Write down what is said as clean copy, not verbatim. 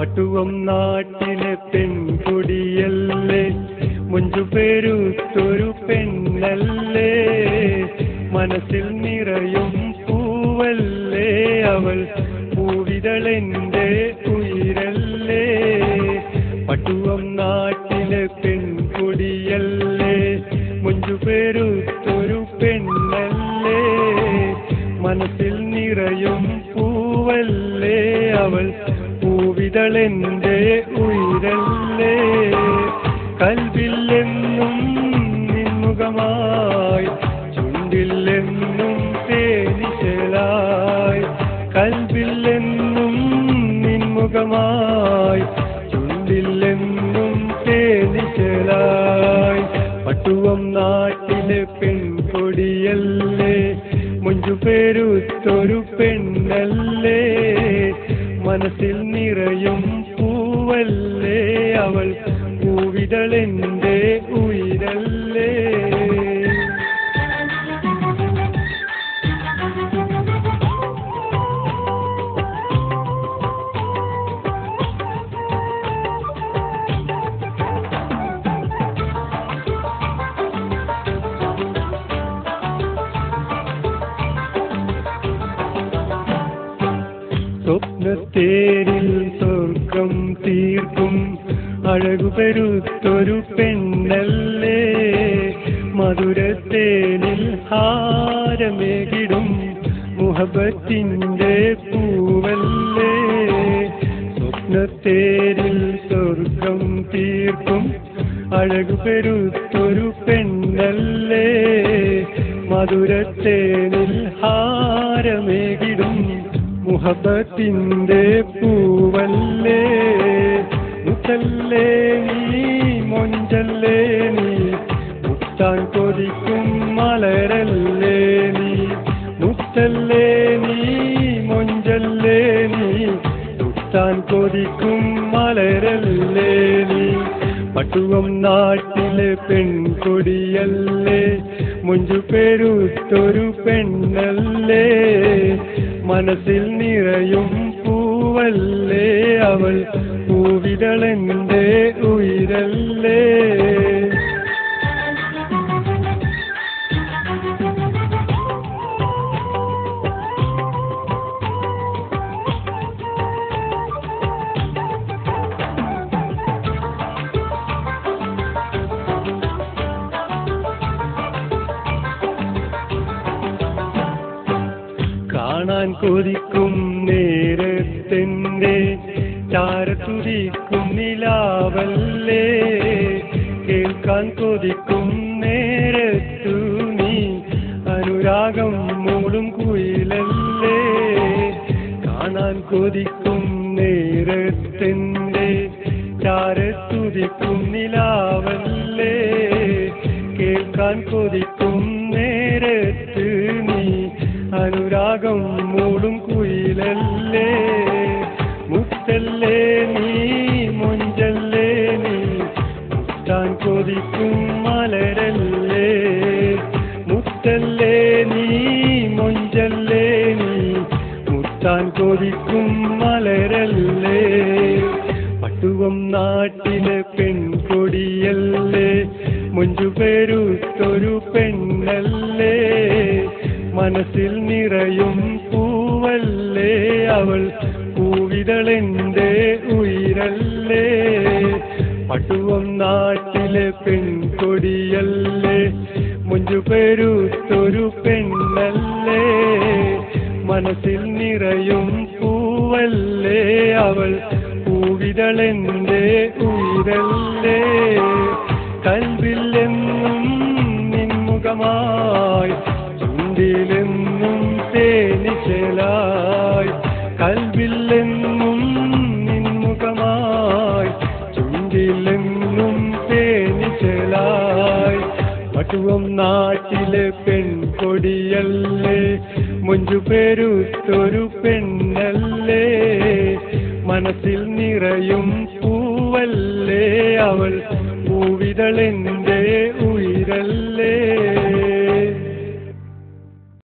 പട്ടുവം നാട്ടിലെ പെൺകുടിയല്ലേ, മുഞ്ചുപെരുത്തൊരു പെണ്ണല്ലേ, മനസ്സിൽ നിറയും പൂവല്ലേ അവൾ, പൂവിതളെന്റെ ഉയിരല്ലേ. പട്ടുവം നാട്ടിലെ പെൺകുടിയല്ലേ, മുഞ്ചുപെരുത്തൊരു പെണ്ണല്ലേ, മനസ്സിൽ നിറയും പൂവല്ലേ അവൾ, പൂവിതളെന്റെ ഉയിരല്ലേ. കൽവില്ലെന്നും നിൻമുഖമായി, ചുണ്ടില്ലെന്നും തേനിശലായി, കൽവില്ലെന്നും നിൻമുഖമായി, ചുണ്ടില്ലെന്നും തേനിശലായി. പട്ടുവം നാട്ടിലെ പെൺകൊടിയല്ലേ, മുഞ്ചുപെരുത്തൊരു പെണ്ണല്ലേ, മനസ്സിൽ നിറയും പൂവല്ലേ അവൾ, പൂവിതളെന്റെ ഉയിരല്ലേ. സ്വപ്നത്തേരിൽ സ്വർഗം തീർക്കും അഴകുപെരുത്തൊരു പെണ്ണല്ലേ, മധുരത്തേനിൽ ഹാരമേകിടും മുഹബത്തിന്റെ പൂവല്ലേ. സ്വപ്നത്തേരിൽ സ്വർഗം തീർക്കും അഴകുപെരുത്തൊരു പെണ്ണല്ലേ, മധുരത്തേനിൽ ഹാരമേകിടും മുഹബത്തിന്റെ പൂവല്ലേ. മുത്തല്ലേ നീ, മൊഞ്ചല്ലേ നീ, മുത്താൻ കൊതിക്കും മലരല്ലേ നീ. മുത്തല്ലേ നീ, മൊഞ്ചല്ലേ നീ, മുത്താൻ കൊതിക്കും മലരല്ലേ നീ. പട്ടുവം നാട്ടിലെ പെൺകൊടിയല്ലേ, മുഞ്ചുപെരുത്തൊരു പെണ്ണല്ലേ, മനസ്സിൽ നിറയും പൂവല്ലേ അവൾ, പൂവിതളെന്റെ ഉയിരല്ലേ. കാണാൻ കൊതിക്കും നേരത്തെന്റെ ചാരത്തുതിക്കും നിലാവല്ലേ, കേൾക്കാൻ കൊതിക്കും നേരത്തു നീ അനുരാഗം മൂളും കുയിലല്ലേ. കാണാൻ കൊതിക്കും നേരത്തെന്റെ ചാരത്തുതിക്കും നിലാവല്ലേ, കേൾക്കാൻ കൊതിക്കും നേരത്ത് നീ അനുരാഗം മൂളും കുയിലല്ലേ. മുത്തല്ലേ നീ, മൊഞ്ചല്ലേ നീ, മുത്താൻ കൊതിക്കും മലരല്ലേ. മുത്തല്ലേ നീ, മൊഞ്ചല്ലേ നീ, മുത്താൻ കൊതിക്കും മലരല്ലേ. പട്ടുവം നാട്ടിലെ പെൺകൊടിയല്ലേ, മുഞ്ചുപെരുത്തൊരു പെണ്ണല്ലേ, മനസ്സിൽ നിറയും പൂവല്ലേ അവൾ, പൂവിതളെന്റെ ഉയിരല്ലേ. പട്ടുവം നാട്ടിലെ പെൺകൊടിയല്ലേ, മുഞ്ചുപെരുത്തൊരു പെണ്ണല്ലേ, മനസ്സിൽ നിറയും പൂവല്ലേ അവൾ, പൂവിതളെന്റെ ഉയിരല്ലേ. കൽവില്ലെന്നും നിൻമുഖമായി, ചുണ്ടിലെന്നും തേനിശലായി, കൽവില്ലെന്നും നിൻമുഖമായി, ചുണ്ടിലെന്നും തേനിശലായി. പട്ടുവം നാട്ടിലെ പെൺകൊടിയല്ലേ, മുഞ്ചുപെരുത്തൊരു പെണ്ണല്ലേ, മനസ്സിൽ നിറയും പൂവല്ലേ അവൾ, പൂവിതളെന്റെ ഉയിരല്ലേ.